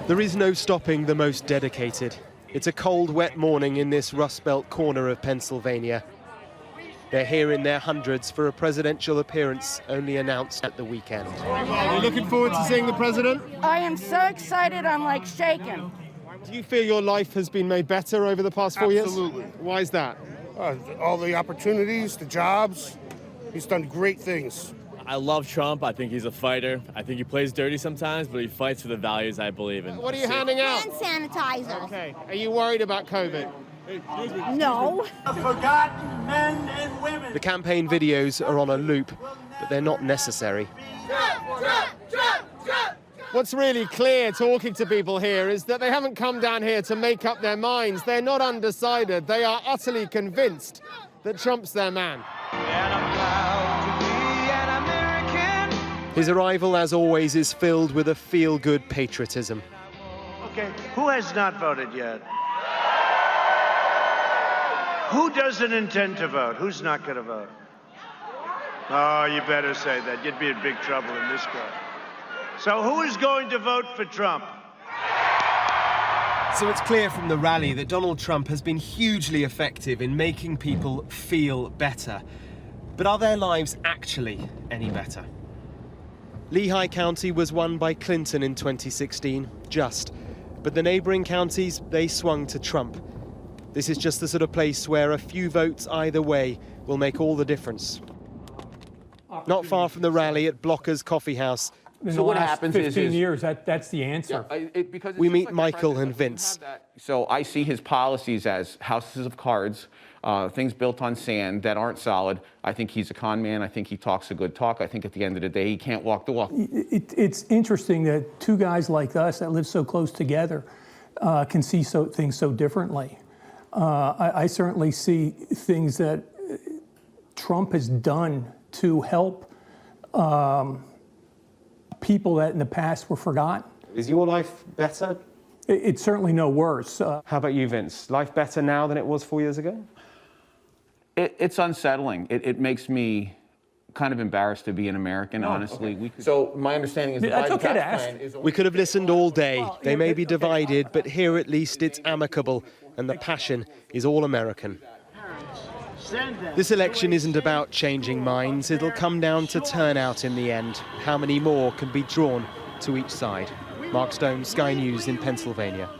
There is no stopping the most dedicated. It's a cold, wet morning in this Rust Belt corner of Pennsylvania. They're here in their hundreds for a presidential appearance only announced at the weekend. Are you looking forward to seeing the president? I am so excited, I'm like shaking. Do you feel your life has been made better over the past 4 years? Absolutely. Why is that? All the opportunities, the jobs. He's done great things. I love Trump. I think he's a fighter. I think he plays dirty sometimes, but he fights for the values I believe in. What are you handing out? Hand sanitizer. Okay. Are you worried about COVID? No. Forgotten men and women. The campaign videos are on a loop, but they're not necessary. What's really clear talking to people here is that they haven't come down here to make up their minds. They're not undecided. They are utterly convinced that Trump's their man. His arrival, as always, is filled with a feel-good patriotism. Okay, who has not voted yet? Who doesn't intend to vote? Who's not going to vote? Oh, you better say that. You'd be in big trouble in this court. So who is going to vote for Trump? So it's clear from the rally that Donald Trump has been hugely effective in making people feel better. But are their lives actually any better? Lehigh County was won by Clinton in 2016, just. But the neighbouring counties, they swung to Trump. This is just the sort of place where a few votes either way will make all the difference. Not far from the rally at Blocker's Coffee House. So what happens 15 years, that's the answer. We meet Michael and Vince. So I see his policies as houses of cards, things built on sand that aren't solid. I think he's a con man. I think he talks a good talk. I think at the end of the day, he can't walk the walk. It's interesting that two guys like us that live so close together can see things so differently. I certainly see things that Trump has done to help people that in the past were forgotten. Is your life better? It's certainly no worse. How about you, Vince? Life better now than it was 4 years ago? It's unsettling. It makes me kind of embarrassed to be an American, honestly. Okay. So my understanding is the That's Biden okay to tax ask. plan is... We could have listened all day. They may be divided, but here at least it's amicable, and the passion is all American. This election isn't about changing minds. It'll come down to turnout in the end. How many more can be drawn to each side? Mark Stone, Sky News in Pennsylvania.